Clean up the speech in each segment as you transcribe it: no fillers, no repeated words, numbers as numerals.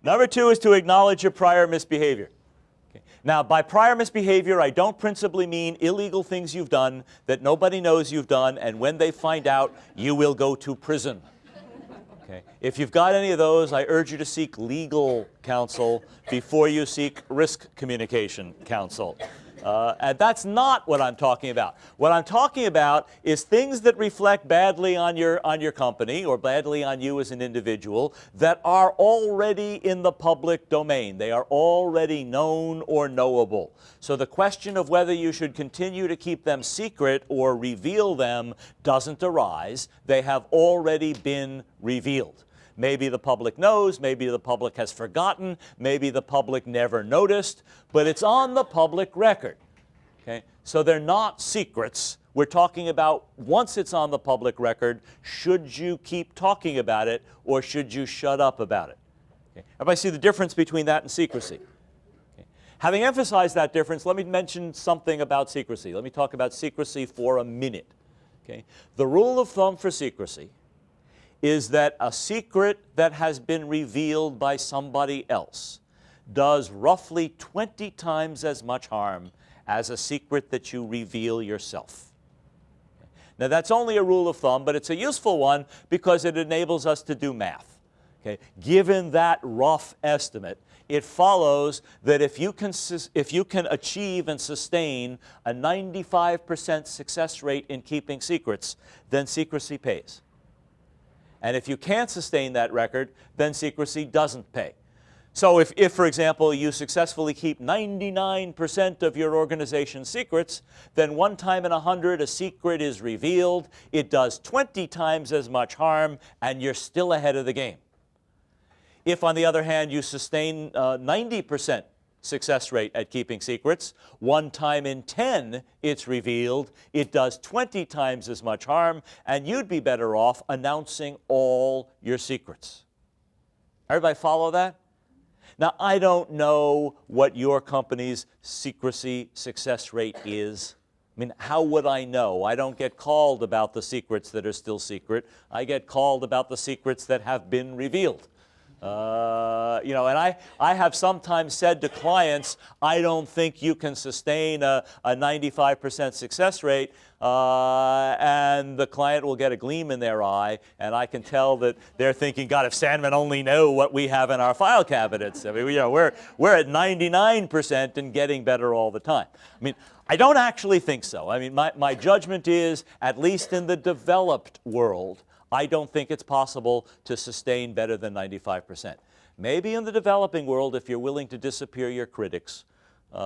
Number two is to acknowledge your prior misbehavior. Okay. Now, by prior misbehavior, I don't principally mean illegal things you've done that nobody knows you've done, and when they find out, you will go to prison. Okay. If you've got any of those, I urge you to seek legal counsel before you seek risk communication counsel. And that's not what I'm talking about. What I'm talking about is things that reflect badly on your company or badly on you as an individual that are already in the public domain. They are already known or knowable. So the question of whether you should continue to keep them secret or reveal them doesn't arise. They have already been revealed. Maybe the public knows, maybe the public has forgotten, maybe the public never noticed, but it's on the public record. Okay? So they're not secrets. We're talking about once it's on the public record, should you keep talking about it or should you shut up about it? Okay? Everybody see the difference between that and secrecy? Okay? Having emphasized that difference, let me mention something about secrecy. Let me talk about secrecy for a minute. Okay? The rule of thumb for secrecy is that a secret that has been revealed by somebody else does roughly 20 times as much harm as a secret that you reveal yourself. Now that's only a rule of thumb, but it's a useful one because it enables us to do math. Okay? Given that rough estimate, it follows that if you can achieve and sustain a 95% success rate in keeping secrets, then secrecy pays. And if you can't sustain that record, then secrecy doesn't pay. So if, for example, you successfully keep 99% of your organization's secrets, then 1 time in 100 a secret is revealed, it does 20 times as much harm, and you're still ahead of the game. If, on the other hand, you sustain 90% success rate at keeping secrets, 1 time in 10 it's revealed, it does 20 times as much harm, and you'd be better off announcing all your secrets. Everybody follow that? Now, I don't know what your company's secrecy success rate is. I mean, how would I know? I don't get called about the secrets that are still secret. I get called about the secrets that have been revealed. And I have sometimes said to clients, I don't think you can sustain a 95% success rate, and the client will get a gleam in their eye, and I can tell that they're thinking, God, if Sandman only knew what we have in our file cabinets. I mean, we're at 99% and getting better all the time. I mean, I don't actually think so. I mean, my judgment is, at least in the developed world, I don't think it's possible to sustain better than 95%. Maybe in the developing world, if you're willing to disappear your critics, it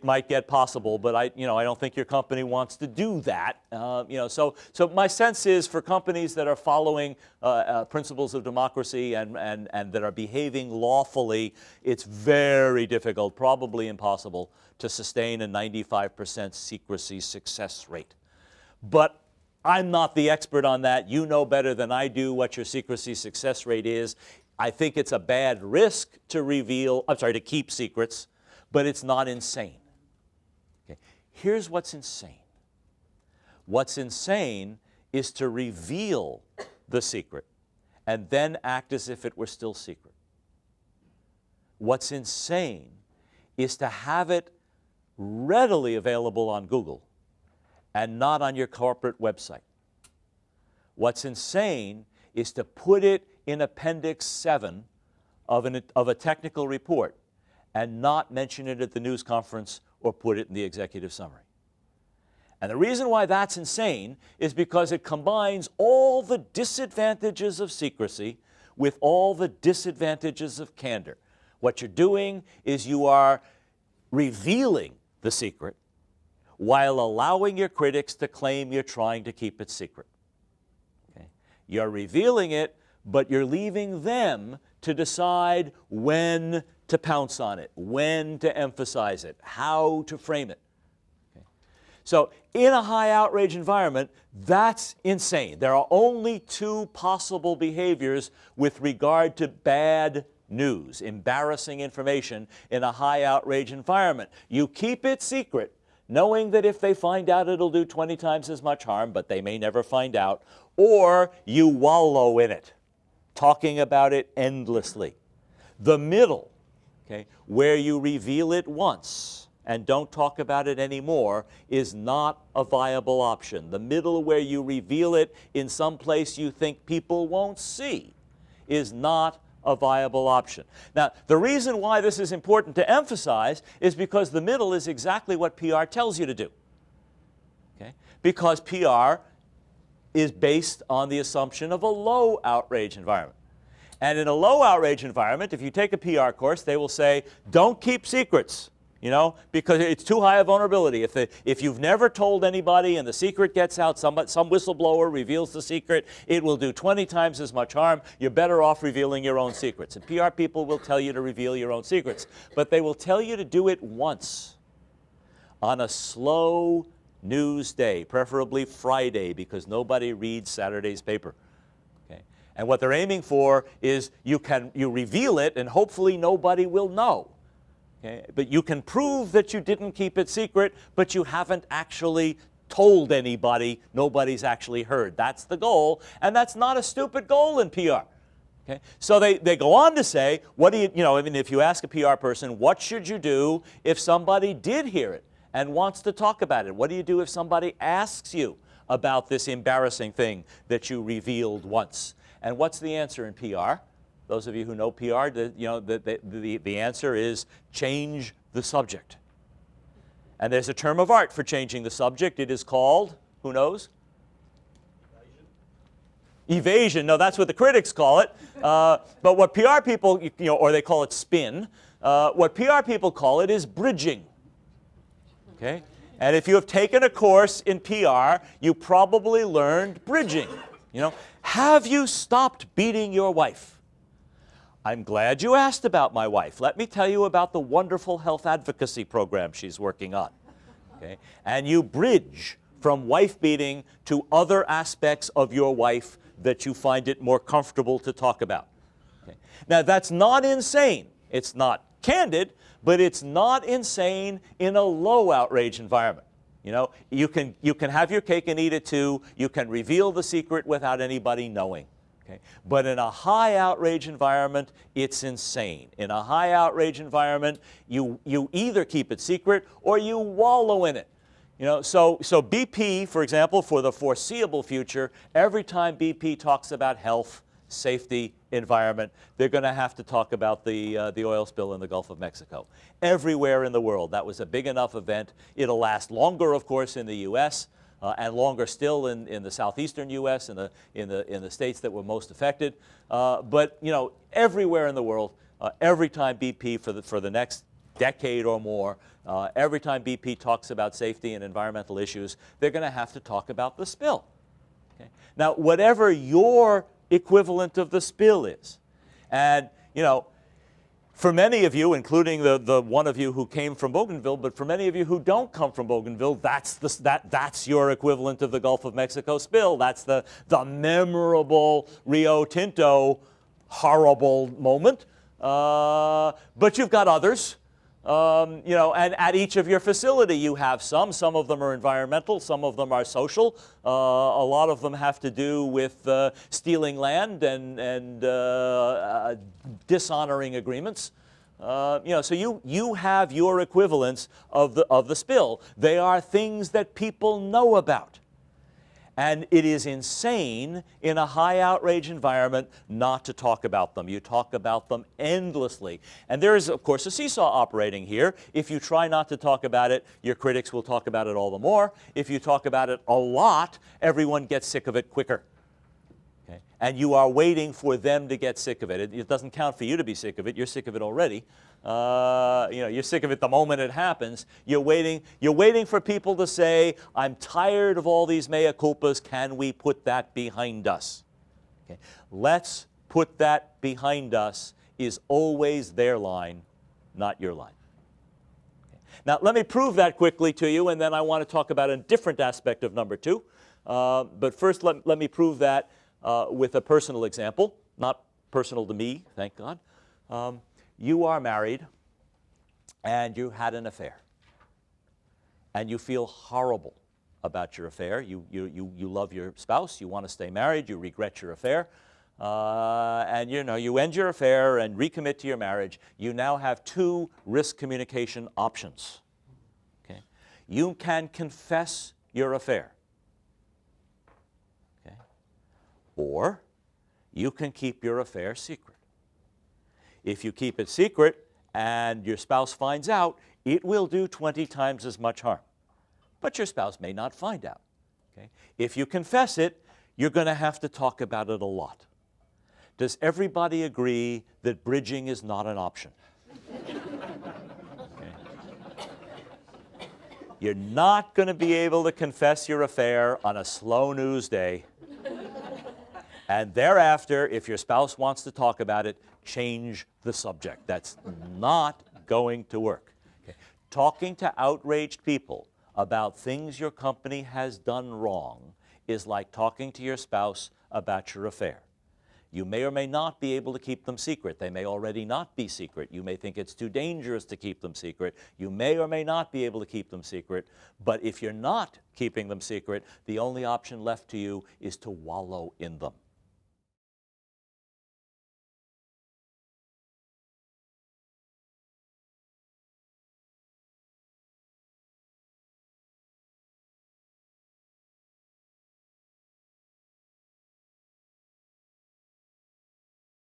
might get possible, but I don't think your company wants to do that. So my sense is for companies that are following principles of democracy and that are behaving lawfully, it's very difficult, probably impossible, to sustain a 95% secrecy success rate. But I'm not the expert on that. You know better than I do what your secrecy success rate is. I think it's a bad risk to keep secrets, but it's not insane. Okay. Here's what's insane. What's insane is to reveal the secret and then act as if it were still secret. What's insane is to have it readily available on Google and not on your corporate website. What's insane is to put it in Appendix 7 of a technical report and not mention it at the news conference or put it in the executive summary. And the reason why that's insane is because it combines all the disadvantages of secrecy with all the disadvantages of candor. What you're doing is you are revealing the secret while allowing your critics to claim you're trying to keep it secret. Okay? You're revealing it, but you're leaving them to decide when to pounce on it, when to emphasize it, how to frame it. Okay? So in a high outrage environment, that's insane. There are only 2 possible behaviors with regard to bad news, embarrassing information in a high outrage environment. You keep it secret, knowing that if they find out it'll do 20 times as much harm, but they may never find out, or you wallow in it. talking about it endlessly. The middle, okay, where you reveal it once and don't talk about it anymore, is not a viable option. The middle where you reveal it in some place you think people won't see is not a viable option. Now, the reason why this is important to emphasize is because the middle is exactly what PR tells you to do. Okay? Because PR is based on the assumption of a low outrage environment. And in a low outrage environment, if you take a PR course, they will say, don't keep secrets, you know, because it's too high a vulnerability. If you've never told anybody and the secret gets out, some whistleblower reveals the secret, it will do 20 times as much harm. You're better off revealing your own secrets. And PR people will tell you to reveal your own secrets. But they will tell you to do it once on a slow news day, preferably Friday, because nobody reads Saturday's paper. Okay? And what they're aiming for is you reveal it and hopefully nobody will know. Okay? But you can prove that you didn't keep it secret, but you haven't actually told anybody, nobody's actually heard. That's the goal, and that's not a stupid goal in PR. Okay? So they go on to say, what do you know, I mean, if you ask a PR person, what should you do if somebody did hear it and wants to talk about it? What do you do if somebody asks you about this embarrassing thing that you revealed once? And what's the answer in PR? Those of you who know PR, the answer is change the subject. And there's a term of art for changing the subject. It is called, who knows? Evasion. No, that's what the critics call it. But what PR people, you know, or they call it spin, what PR people call it is bridging. Okay? And if you have taken a course in PR, you probably learned bridging. You know, have you stopped beating your wife? I'm glad you asked about my wife. Let me tell you about the wonderful health advocacy program she's working on. Okay? And you bridge from wife beating to other aspects of your wife that you find it more comfortable to talk about. Okay? Now, that's not insane. It's not candid, but it's not insane in a low outrage environment. You know, you can have your cake and eat it too. You can reveal the secret without anybody knowing. Okay? But in a high outrage environment, it's insane. In a high outrage environment, you either keep it secret or you wallow in it. You know, so BP, for example, for the foreseeable future, every time BP talks about health, safety, environment, they're going to have to talk about the oil spill in the Gulf of Mexico. Everywhere in the world, that was a big enough event. It'll last longer, of course, in the U.S., and longer still in the southeastern U.S., in the states that were most affected. But you know, everywhere in the world, every time BP for the next decade or more, every time BP talks about safety and environmental issues, they're going to have to talk about the spill. Okay? Now, whatever your equivalent of the spill is, and you know, for many of you, including the one of you who came from Bougainville, but for many of you who don't come from Bougainville, that's your equivalent of the Gulf of Mexico spill. That's the memorable Rio Tinto horrible moment. But you've got others. You know, and at each of your facility you have some. Some of them are environmental, some of them are social. A lot of them have to do with stealing land and dishonoring agreements. You know, so you have your equivalents of the spill. They are things that people know about. And it is insane in a high outrage environment not to talk about them. You talk about them endlessly. And there is, of course, a seesaw operating here. If you try not to talk about it, your critics will talk about it all the more. If you talk about it a lot, everyone gets sick of it quicker. Okay? And you are waiting for them to get sick of it. It doesn't count for you to be sick of it. You're sick of it already. You know, you're sick of it the moment it happens. You're waiting for people to say, I'm tired of all these mea culpas. Can we put that behind us? Okay. Let's put that behind us is always their line, not your line. Okay. Now, let me prove that quickly to you, and then I want to talk about a different aspect of number two. But first, let me prove that with a personal example, not personal to me, thank God. You are married and you had an affair and you feel horrible about your affair. You love your spouse, you want to stay married, you regret your affair, and you end your affair and recommit to your marriage, you now have two risk communication options. Okay? You can confess your affair, okay? Or you can keep your affair secret. If you keep it secret and your spouse finds out, it will do 20 times as much harm. But your spouse may not find out. Okay? If you confess it, you're going to have to talk about it a lot. Does everybody agree that bridging is not an option? Okay. You're not going to be able to confess your affair on a slow news day. And thereafter, if your spouse wants to talk about it, change the subject. That's not going to work. Okay. Talking to outraged people about things your company has done wrong is like talking to your spouse about your affair. You may or may not be able to keep them secret. They may already not be secret. You may think it's too dangerous to keep them secret. You may or may not be able to keep them secret. But if you're not keeping them secret, the only option left to you is to wallow in them.